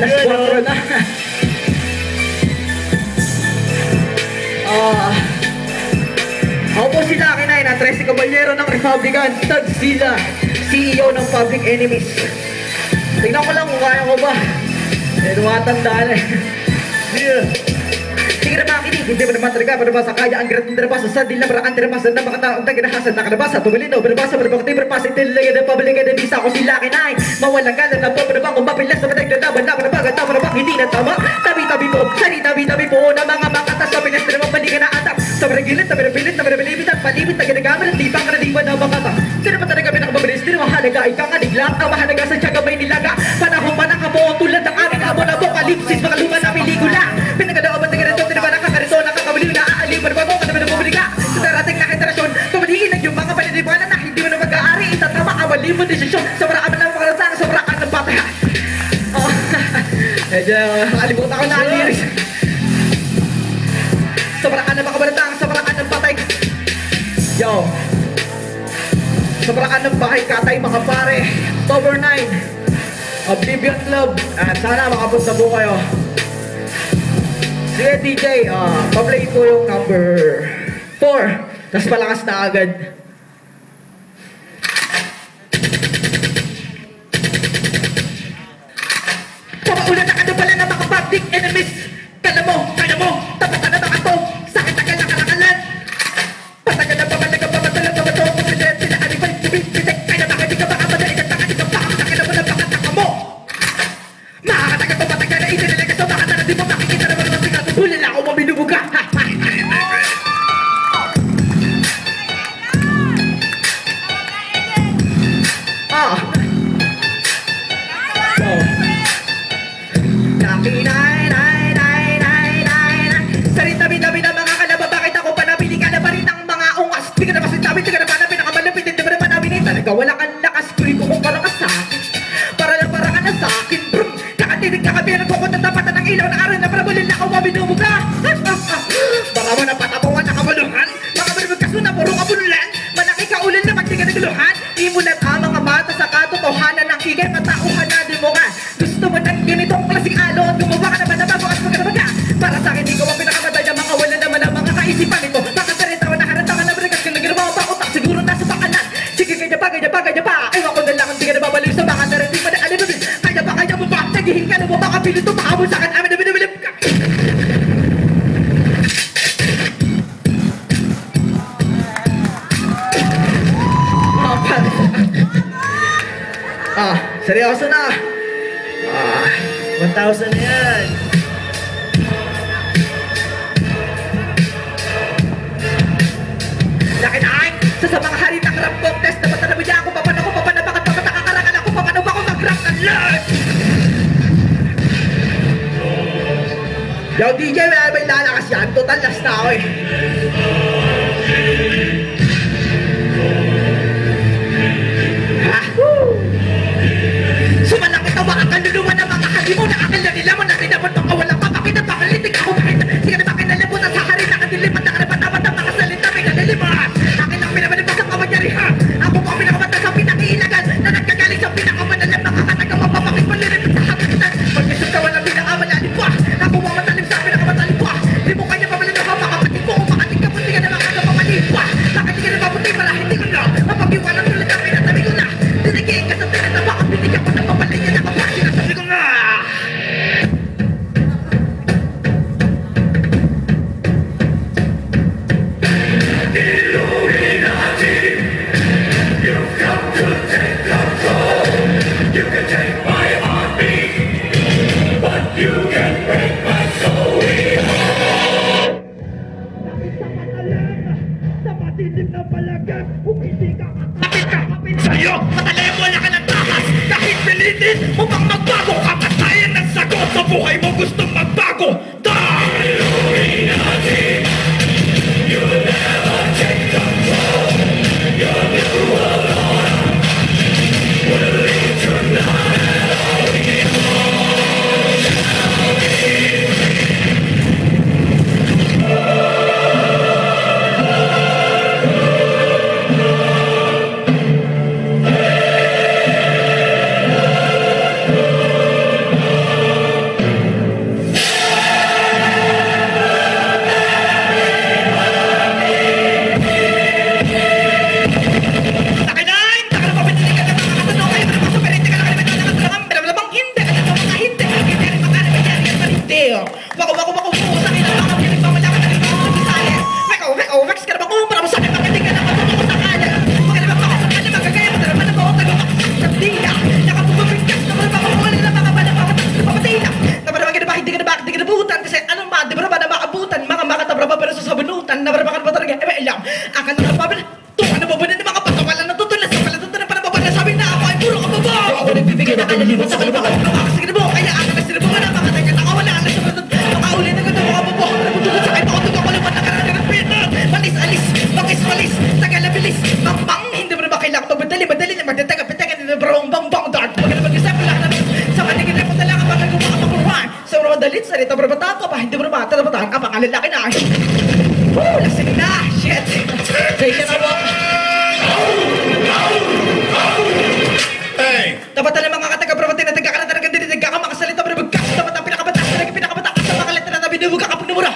alas 4 na. Ako po si Lucky Nine, ang 13 Kaballero ng Republican, Tad Sila, CEO ng Public Enemies. Tingnan ko lang kung kaya ko ba. Tumatanda na eh. Sige na makinig, hindi mo naman talaga Barabasa, kaya ang garat ng darabasa sa dila maraan darabasa na makataong taganahasan na kalabasa tumilino, barabasa, barabakti, barabasa itilagay na pabalikan na bisa ako si Lucky Nine. Mawalang gana na po, barabang umapilas na matag na laban na barabang at barabang hindi na tama. Tabi-tabi po, tabi-tabi po na mga makatas na pinas na naman balikan na atap. Sa maragilid, na marapilit, na marabilibit at palibit na ginagamit at tibang karaniwan na makata. Sino pa talaga pinakababilis, di na mahalaga, ikaw nga niglat na mahalaga sa tiyaga may nilaga. Panahon pa ng abo, tulad ng aming abo na apokalipsis, makaluma na pelikula. Pinagdaaban na ganito, di naman nakakarito, nakakabaliw na aaliw, barbago ka naman ang publika. Sa darating na heterasyon, pamalihin ng yung mga paniniwala na hindi mo na mag-aari, itatama ang mali mo desisyon sa marami ng pakalatang, sa maraan ng batayan. Medyo nakalimutan ko na ang lyrics. Sa maraan ng makabalatang, sa maraan ng patay. Yo. Sa maraan ng bahay katay mga pare. October 9. Oblivion Club. At sana makapunta po kayo. Sige DJ, pa-play ko yung number 4. Tapos palakas na agad. Pamaulan na ano pala ng mga public enemies. Kala mo, tapos na mga to. Sakit na kalakalan. Patagal na pamalaga, pamatalang pamato. Kumilit sila alibay, sumipitik. Kaya bakit di ka baka madali ka taka, di ka baka sakit na mo na baka taka mo. Makakatagal pa matagal na itinilig sa baka na di mo makikita naman naman sigat. Huli na ako mabinubuga. Lucky Nine. Saritabi-tabi na mga kalaba, bakit ako pa nabili ka na pa rin ang mga ungas? Di ka na masintabi, di ka na pa pinakamalapit, hindi mo naman namin eh. Talaga wala kang lakas, kunin ko kung parang ka sa akin. Para ka na sa akin, brum. Nakatinig ka kami, nagpupunta tapatan ng ilaw na araw na para mulin na ako mabinumog ka. Baka mo na patapungan na kabuluhan, baka mo na magkasun na puro kabululan. Malaki ka ulan na magtiga na guluhan. Imulat ang mga mata sa katotohanan ng higay, matauhan na di mo ka. Gusto mo ng ganitong klaseng alo at gumawa ka naman na bago at magkarabaga. Para sa akin, di ko ang pinakamadaya, mga wala naman ang mga kaisipan ito. Bakit sa rin tawa na harata ka na berikas kung naginawa pa utak, siguro nasa pakanan. Sige, kaya pa. Ewan ko na lang, hindi ka na babalik sa mga narin, di pa na alibabis. Kaya mo ba? Nagihin ka na mo, baka pilit ito, baka mo sa akin, amin na binabilib ka. Seryoso na. 1,000 na yan. Lucky Nine, sa mga hari ng rap contest, dapat na nabili ako, paano bakit nakakarangan ako, paano ba ako mag-rap ng lot? Yo DJ, wala ba yung lalakas yan? Total last na ako eh. Sumalangit ang mga kaluluwa ng mga hali mo, nakakala nila mo na tinabot ang kawalang papakit at pakalitik ako kahit sige na bakit nalimutan sa hari na kadilipan na karapat-dapat ang mga salita may kadiliman. Akin ang pinabalipas ang kamangyarihan, ako po ang pinakabatas sa pinakiilagan na nagkagaling sa pinakamadalang nakakatagawang papakit malilipit sa hakitan. Pagkisip ka walang pinakamalalim pa, ako po ang matalim sa pinakamatalim pa. Di mo kanya pabalin ako makapatid ko, makating ka punti ka na makakapamalim pa. Bakit di ka na mabuti para hindi ko na mapagiwanan tulad ang pinatabi ko na. Tinigil ka sa tinataba at binigyan ko na papalin niya na kapag sinasabi ko nga. Illuminati, you've come to take control. You can take my heartbeat, but you can break my soul. Sa matitim na palagay, kung hindi ka kakapit sa'yo, matalayan wala ka ng takas. Kahit pilitin mo bang magbago, kamatayan ng sagot sa buhay mo gustong magbago. Illuminati, you never take control. Your new world order will lead to nothing. Hindi na kalilimutan sa kalimutan. Sige na mo, kaya ang nasinubukan ang mga tanya. Nakawala na sa mga makauli na ganda mga babo. Nabutugot sa kayo, pakutugok ko naman nakaraan ng pinot. Malis-alis, makis-malis, tagalabilis, mapang. Hindi mo na ba kailangan magmadali na magdataga-pitaga na brong-bang-bang dart. Huwag na mag-isap lang namin sa manigin na mo talaga pag nagumaka makuruan. Sa mga dalit, salita barabata ka pa, hindi mo na ba talabataan ka, pangalalaki na. Woo, lasing na, shit. Say siya na mo. Dapat na mga kataga-brabati na taga-kanataragan din, nagkaka-makasalita mo na magkas. Dapat ang pinakabatas sa mga letra na binubuga kapag namura.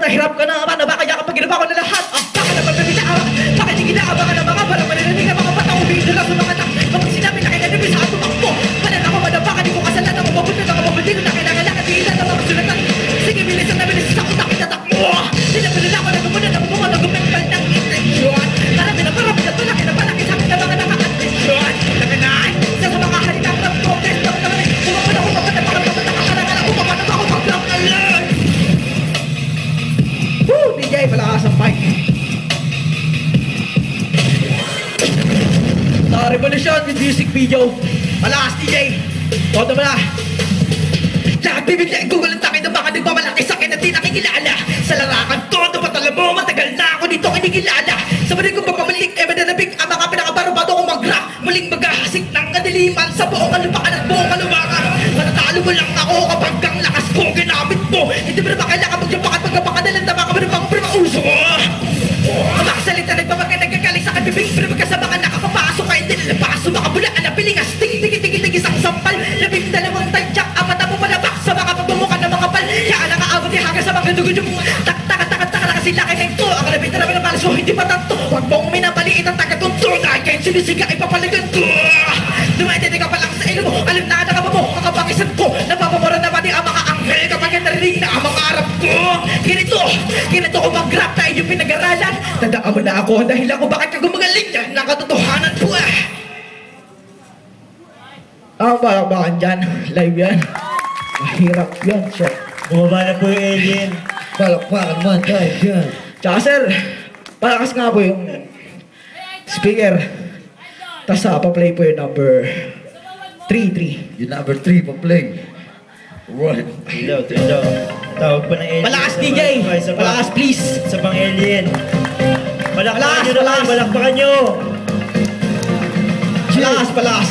Hirap ka na, paano ba kaya kapag ginawa ko na lahat? Baka naman bibitawa, baka hindi ginaabangan ng mga para manananig ang mga patawin nila sa mga tak. Kapag sinabi na kinanibis sa tumakbo, panan ako madabaka, di ko kasalanan kung mabuti na kapabunti ko na kailangan diilan ng mga sulatan. Sige, bilis ang nabilis sa utak, itatakmo. Sinabi nila ako na gumunod ako mga nag-mental ng intensyon. Marami na palaki na palaki sa akin na mga naka-atensyon. Nakanay, sa mga halitang ng protest, umapan ako mapatapakalang ako paglang alam. Woo! DJ, malakas ang mic. Sa revolution with music video. Malakas DJ. Todo mo na. Lahat bibigyan Google ang takin na baka nagmamalaki sa akin at di nakikilala. Sa larangan todo patala mo, matagal na ako dito kinikilala. Sa mali kong papabalik, nanabig ang mga pinakabaro-bado kong mag-rap. Muling maghahasik ng kadiliman sa buong kalupakan at buong kaluwakan. Matatalo mo lang ako kapag ang lakas ko ginamit mo. Hindi mo na ba kailangan magjapakan pagkapakadalan na baka mo primauso mo. Makasalita nagpapagay nagkakaling sa kabibig, pero magkasabakan nakapapasok ka, hindi nalabaso, makabulaan na pilingas, tigi-tigi-tigi isang sampal, labing dalawang tadyak, ang mata mo palabak sa mga pagmumukha ng mga kapal, kaya nakaabot hanggang sa mga dugo yung tak-taka-taka-taka na kasi laki ng to, ang labing dalawang napalas mo, hindi pa tanto, huwag mong minapaliit ang taga-tunto, dahil kayo sinisiga, ipapalagan ko. Dumaitindi ka pa lang sa ilo mo, alam na nakaba mo, kakapakisan ko, napapamura na pati ang mga anghel kapag narinig na ang mga arap ko. Ganito ko mag-rap na inyong pinag-aralan. Tandaan mo na ako dahil ako bakit ka gumagaling yan ng katotohanan ko balakbakan dyan. Live yan. Mahirap yan, sir. Bumaba na po yung alien. Balakbakan man, live yan. Tsaka sir, palakas nga po yung speaker. Tapos pa-play po yung number 3. Yung number 3 pa-play. Right. Tilaw. Tawag pa ng alien. Malakas DJ! Malakas please! Sa pang alien. Palakpakan nyo naman! Malakas! Palakpakan nyo! Malakas!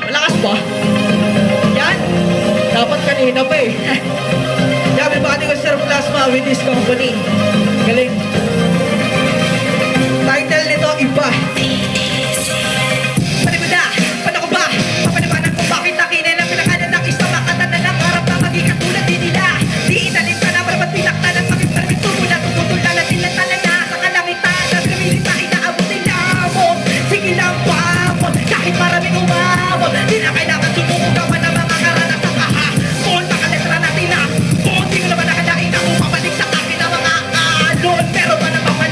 Malakas ba? Yan! Dapat kanina pa eh. Yabi ba ko Sir Plasma with this company? Galing. Title nito, iba. Paano na? Paano ko ba? Papanibanan ko bakit nakinay ng pinakanan ng isang makatanan ng harap na maging katulad din nila. Di inalim ka na para ba't pinaktan at maging permito mula tumutulan at tinatala na sa kalangitan at lumilita inaabot nila mo. Sige lang pamon, kahit maraming umamon. Di na kailangan sumuko ka pa ng mga karanasang kahapon. Makaletra natin na di ko naman nakalain na kung pabalik sa akin ang mga alon. Pero ba naman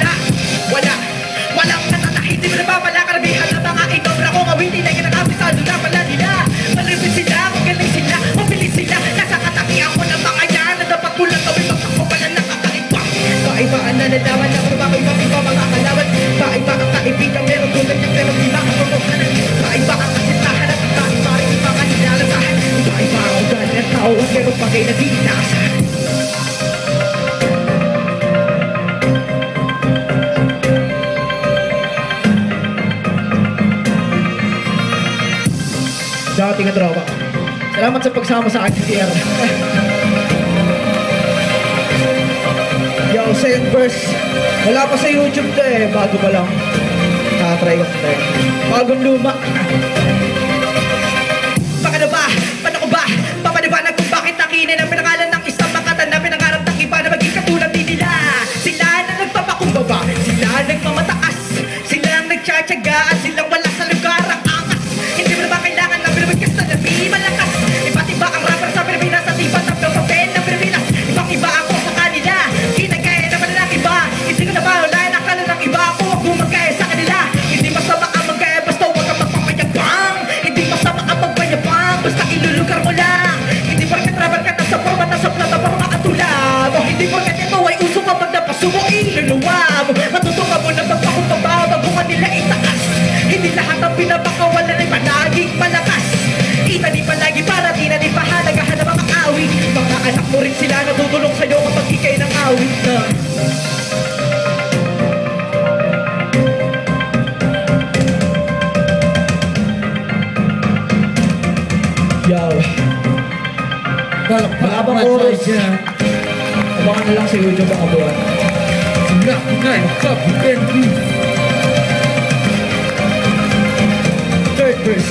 walang natatahit, di mo napapala karamihan ng mga inobra ko ngawitin na kinakapisado na pala nila. Malipit sila, magaling sila, mabilis sila. Nasa katakihan ko ng mga yan na dapat ko lang gawin magtakbo pala ng kakaiba. Kaibaan na nalaman na kung iba mga kalawan. Kaiba ang kaibigan, meron tulad niya pero di makatotohanan. Kaiba ang kasintahan at kaiba rin yung mga nilalasahan. Kaiba ang ugali ng tao at meron pa kayo na di inaasahan. Dating tropa. Salamat sa pagsama sa akin, TR. Yo, second verse. Wala pa sa YouTube to eh. Bago pa lang. Tatry ko sa bagong luma. Paano ba? Paano ko ba? Papaliwanag kung bakit nakinin ang pinangalan ng isang makatan na pinangarap ng iba na maging katulad din nila. Sila na nagpapakumbaba, sila nagmamataas, sila ang nagtsatsaga at silang wala sa lugar ang angas. Hindi mo na ba kailangan na pinabigkas na nabi malakas? Iba't iba ang rapper sa Pilipinas at iba't ang papel ng Pilipinas. Ibang iba ako sa kanila, kinagaya naman ng iba. Hindi ko na ba wala na akala ng iba ako, huwag gumagaya sa kanila. Hindi masama ang magaya, basta huwag kang magpamayabang. Hindi masama ang magpayabang, basta ilulugar mo lang. Hindi porket rapper ka nasa forma, nasa plataforma at tulad. O hindi porket ito ay uso ka pag napasumo, iluluwa mo. Matuto ka mo na magpakumbaba bago ka nila itaas. Hindi lahat ang pinapakawalan ay palaging malakas. Itali palagi para di na din pahalagahan ng mga awit. Mga anak mo rin sila natutulong sa'yo kapag ikay ng awit na. Yo. Malabang oras. Abangan na lang sa YouTube ang abuan. Third verse.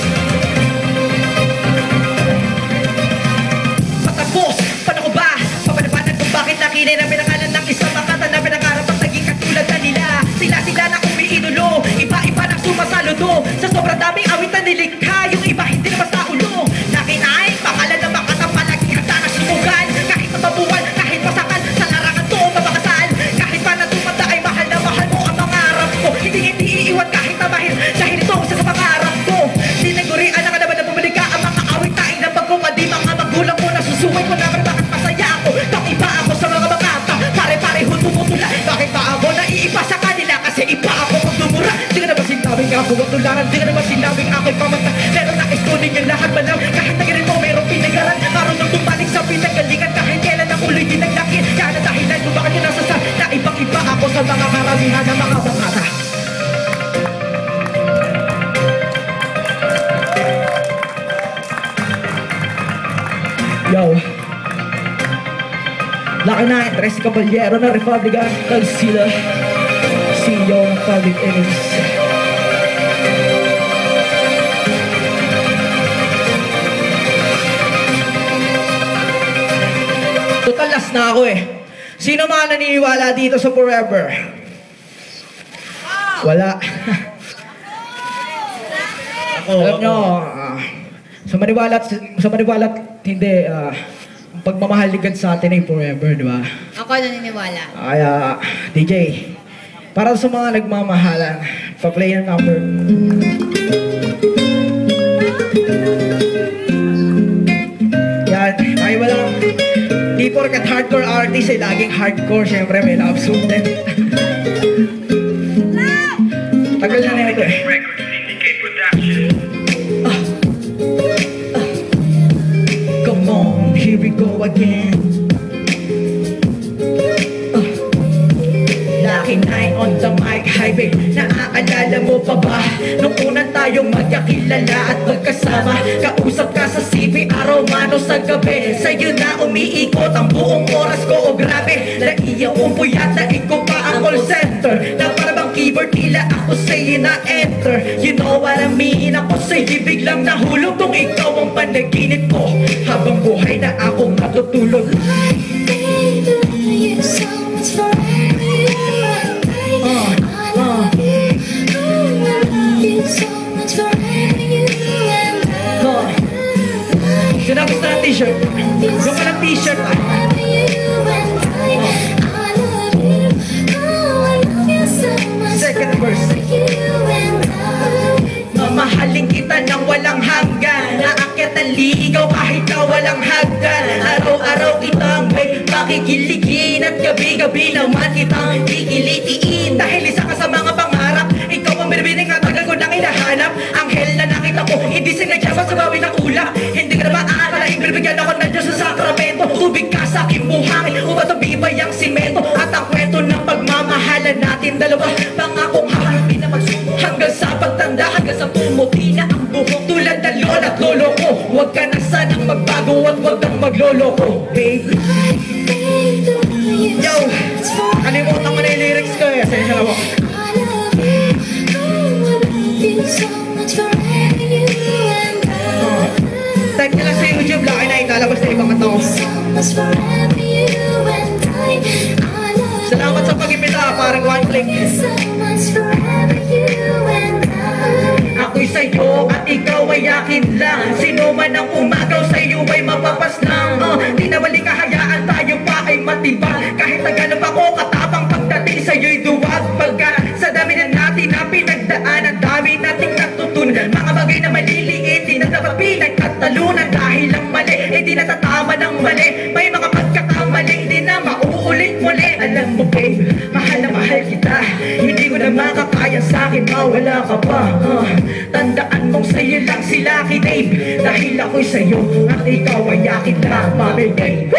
Patapos, paano ko ba? Papanapanan kung bakit nakinin ang pinangalan ng isang makatan na pinangarap ang naging katulad na nila. Sila na umiidolo, iba-iba na sumasaludo. Sa sobrang daming awit na nilikha, yung iba hindi na basta ulo. Nakinain, pangalan ng makatang palaging handa na simugan. Kahit mababuhan, kahit masakan, sa larangan to mabakasal. Kahit pa na tumanda ay mahal na mahal mo ang mangarap ko. Hindi iiwan kahit na mahal, dahil ito sa pangarap ko. Tinagurian na ka naman na bumalik ka ang mga awit na inabag ko. Pati mga magulang ko na susuway ko naman bakit masaya ako. Nang iba ako sa mga makata, pare-pareho tumutula. Bakit pa ako naiiba sa kanila kasi iba ako pag dumura. Di ka naman sinabing ako ang tularan, di ka naman sinabing ako'y pamata. Pero nais-tunin yung lahat ba lang, kahit na ganito mayroong pinagaran. Marunong tumbalik sa pinagalingan kahit kailan ang uloy dinaglakit. Kaya na dahilan kung bakit yung nasasal na ibang-iba ako sa mga karamihan ng mga bakata. Yo. Laki na Tres Caballero na Republican Calcila, CEO ng Public Enemies. Tutalas na ako eh. Sino mga naniniwala dito sa Forever? Wala. Alam nyo, sa maniwala at hindi, pagmamahaligan sa atin ay forever, di ba? Ako naniniwala. Kaya, DJ, para sa mga nagmamahalan, pa-play ang number. Yan, ay walang, di porkat hardcore artist ay laging hardcore, syempre may love song din. Tagal na nito eh. Come on, here we go again. Lucky night on the mic highway. Naaalala mo pa ba? Nung unang tayong magkakilala at magkasama. Kausap ka sa CV, araw mano sa gabi. Sa'yo na umiikot ang buong oras ko. O grabe, naiyaw kong puyat na ikaw pa ang call center. Na parang keyboard nila ako sa'yo na enter. You know what I mean? Ako sa'yo biglang nahulog nung ikaw ang panaginip ko. Habang buhay na akong matutulog. Sinabi sa ng t-shirt. Gusto ka ng t-shirt ah. Second verse. Mamahalin kita nang walang hanggan. Naakyat ang ligaw kahit na walang hagdan. Araw-araw kitang may makikiligin. At gabi-gabi naman kitang kikilitiin. Dahil isa ka sa mga pangarap. Ikaw ang binibining at tagal ko nang hinahanap. Anghel na nakita ko, hindi sinadya sa bawi ng ulap. Hindi ka na maaala, ibibigyan ako ng Diyos sa sakramento. Tubig ka sa aking buhangin, umatubibay ang simento. At ang kwento ng pagmamahalan natin dalawa. Pangakong haharapin na magsuko hanggang sa pagtanda, hanggang sa pumuti na ang buhok. Tulad ng lola at lolo ko, huwag ka na sanang magbago at huwag kang magloloko, babe. Yo, kalimutan ko na yung lyrics ko eh. Sensya na mo. much forever, you and I. Our love Salamat sa pag-imita, parang one click. is so much forever, you and I. Ako'y sa'yo at ikaw ay akin lang. Sino man ang umagaw sa'yo ay mapapaslang. Di na waling kahayaan, tayo pa ay matibag. Kahit na gano'n pa ko katapang pagdating sa'yo'y duwag. Pagka sa dami na natin na pinagdaan, ang dami nating natutunan. Mga bagay na maliliit, di na dapat pinagtatalunan. Dahil ang mali, di natatama ng mali. May mga pagkakamali, di na mauulit muli. Alam mo babe, mahal na mahal kita. Hindi ko na makakaya sa'kin, mawala ka pa. Tandaan mong sa'yo lang sila kiname. Dahil ako'y sa'yo at ikaw ay akin lang, mami babe.